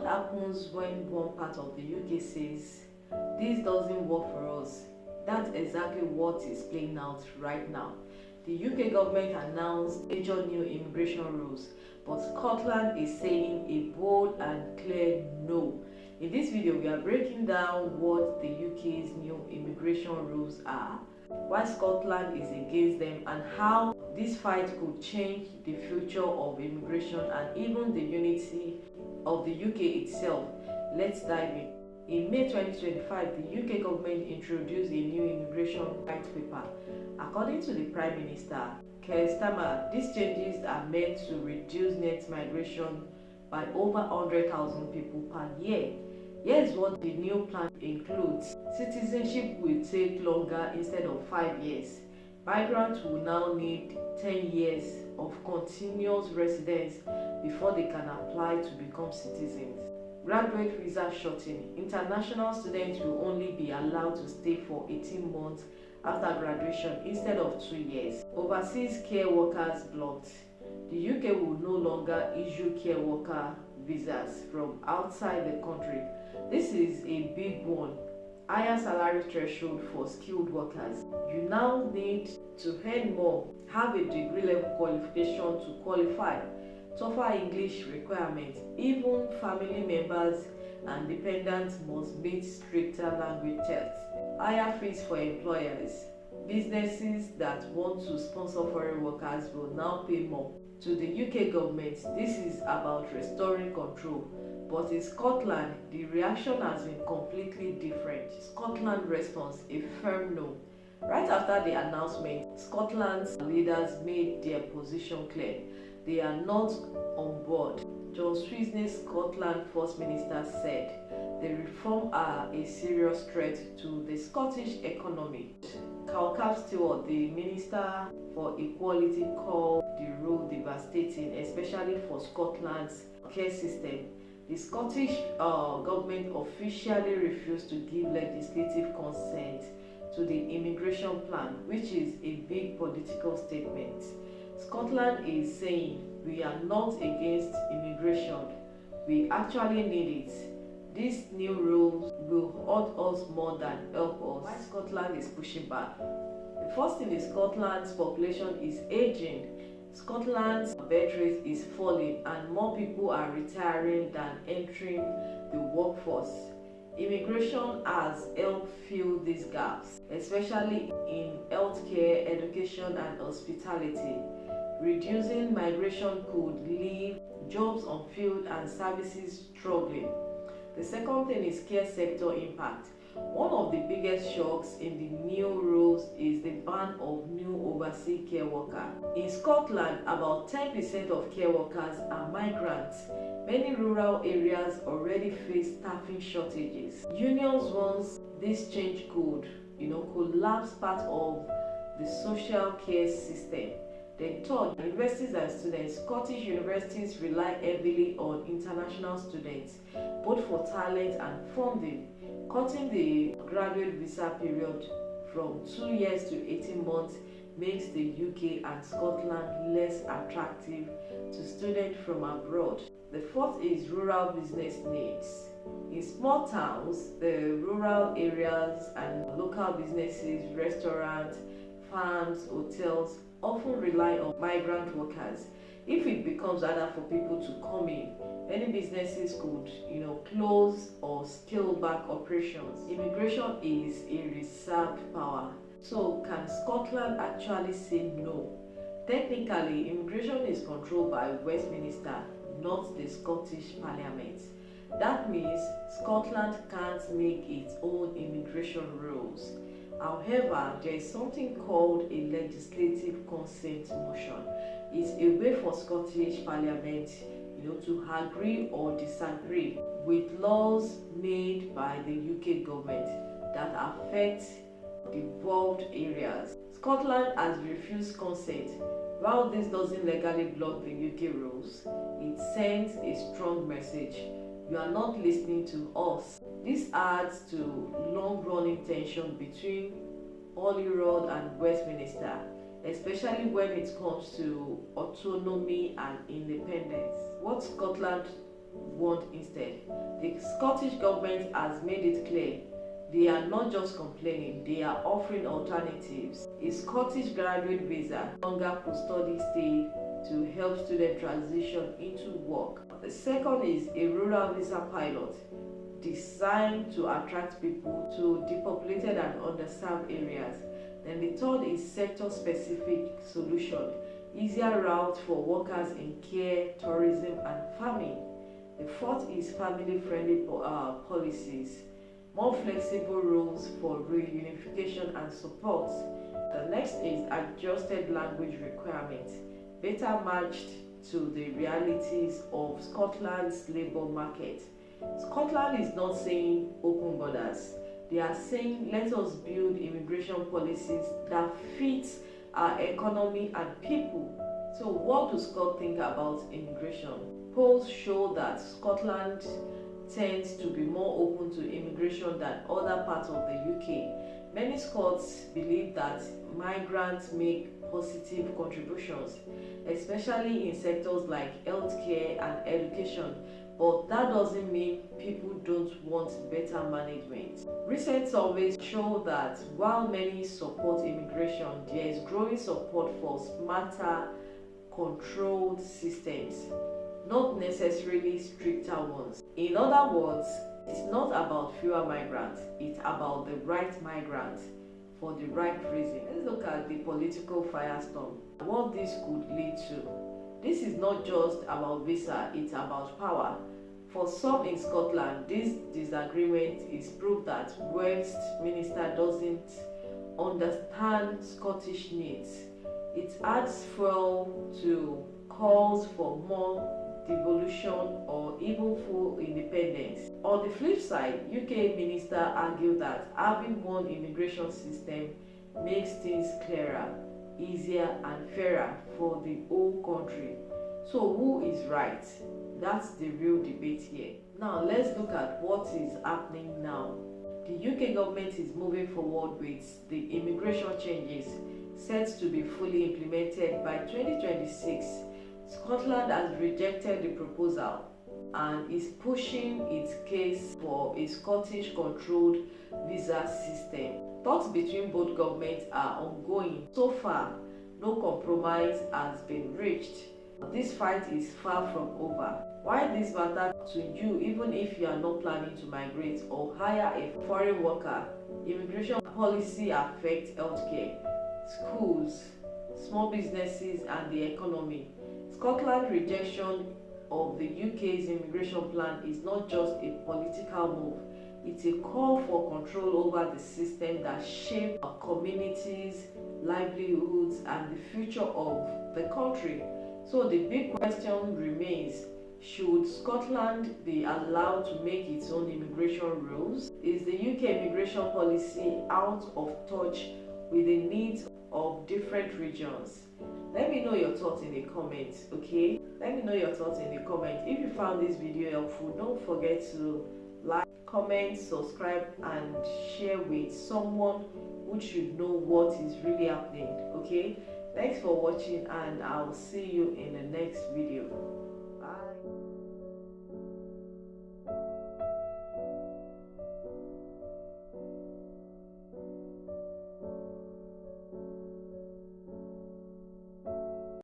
happens when one part of the UK says, this doesn't work for us? That's exactly what is playing out right now. The UK government announced major new immigration rules, but Scotland is saying a bold and clear no. In this video, we are breaking down what the UK's new immigration rules are, why Scotland is against them, and how this fight could change the future of immigration and even the unity of the UK itself. Let's dive in. In May 2025, the UK government introduced a new immigration white paper. According to the Prime Minister, Keir Starmer, these changes are meant to reduce net migration by over 100,000 people per year. Here's what the new plan includes. Citizenship will take longer instead of 5 years. Migrants will now need 10 years of continuous residence before they can apply to become citizens. Graduate visa shortening. International students will only be allowed to stay for 18 months after graduation instead of 2 years. Overseas care workers blocked. The UK will no longer issue care worker visas from outside the country. This is a big one. Higher salary threshold for skilled workers. You now need to earn more, have a degree level qualification to qualify, tougher English requirements. Even family members and dependents must meet stricter language tests. Higher fees for employers. Businesses that want to sponsor foreign workers will now pay more. To the UK government, this is about restoring control. But in Scotland, the reaction has been completely different. Scotland's response, a firm no. Right after the announcement, Scotland's leaders made their position clear. They are not on board. John Swinney, Scotland's First Minister, said the reforms are a serious threat to the Scottish economy. Calcap Stewart, the Minister for Equality, called the rule devastating, especially for Scotland's care system. The Scottish government officially refused to give legislative consent to the immigration plan, which is a big political statement. Scotland is saying, we are not against immigration, we actually need it. These new rules will hurt us more than help us. Why Scotland is pushing back? The first thing is Scotland's population is aging. Scotland's birth rate is falling and more people are retiring than entering the workforce. Immigration has helped fill these gaps, especially in healthcare, education and hospitality. Reducing migration could leave jobs unfilled and services struggling. The second thing is care sector impact. One of the biggest shocks in the new rules is the ban of new overseas care workers. In Scotland, about 10% of care workers are migrants. Many rural areas already face staffing shortages. Unions want this change could collapse part of the social care system. Then third, universities and students. Scottish universities rely heavily on international students, both for talent and funding. Cutting the graduate visa period from 2 years to 18 months makes the UK and Scotland less attractive to students from abroad. The fourth is rural business needs. In small towns, the rural areas and local businesses, restaurants, farms, hotels often rely on migrant workers. If it becomes harder for people to come in, many businesses could close or scale back operations. Immigration is a reserve power. So can Scotland actually say no? Technically, immigration is controlled by Westminster, not the Scottish Parliament. That means Scotland can't make its own immigration rules. However, there is something called a legislative consent motion. It's a way for Scottish Parliament to agree or disagree with laws made by the UK government that affect devolved areas. Scotland has refused consent. While this doesn't legally block the UK rules, it sends a strong message. You are not listening to us. This adds to long-running tension between Holyrood and Westminster, especially when it comes to autonomy and independence. What Scotland want instead. The Scottish government has made it clear they are not just complaining, they are offering alternatives. A Scottish graduate visa, longer post-study stay to help students transition into work. The second is a rural visa pilot designed to attract people to depopulated and underserved areas. Then the third is sector-specific solution, easier routes for workers in care, tourism, and farming. The fourth is family-friendly policies, more flexible rules for reunification and support. The next is adjusted language requirements, better matched to the realities of Scotland's labour market. Scotland is not saying open borders. They are saying let us build immigration policies that fit our economy and people. So what do Scots think about immigration? Polls show that Scotland tends to be more open to immigration than other parts of the UK. Many Scots believe that migrants make positive contributions, especially in sectors like healthcare and education, but that doesn't mean people don't want better management. Recent surveys show that while many support immigration, there is growing support for smarter, controlled systems, not necessarily stricter ones. In other words, it's not about fewer migrants, it's about the right migrants for the right reason. Let's look at the political firestorm, what this could lead to. This is not just about visa, it's about power. For some in Scotland, this disagreement is proof that Westminster doesn't understand Scottish needs. It adds fuel to calls for more devolution or even full independence. On the flip side, UK minister argued that having one immigration system makes things clearer, easier and fairer for the whole country. So who is right? That's the real debate here. Now let's look at what is happening now. The UK government is moving forward with the immigration changes set to be fully implemented by 2026. Scotland has rejected the proposal and is pushing its case for a Scottish controlled visa system. Talks between both governments are ongoing. So far, no compromise has been reached. This fight is far from over. Why this matters to you, even if you are not planning to migrate or hire a foreign worker? Immigration policy affects healthcare, schools, small businesses and the economy. Scotland's rejection of the UK's immigration plan is not just a political move, it's a call for control over the system that shapes our communities, livelihoods and the future of the country. So the big question remains, should Scotland be allowed to make its own immigration rules? Is the UK immigration policy out of touch with the needs of different regions? Let me know your thoughts in the comments, okay? Let me know your thoughts in the comments. If you found this video helpful, don't forget to like, comment, subscribe and share with someone who should know what is really happening, okay? Thanks for watching and I'll see you in the next video. Bye.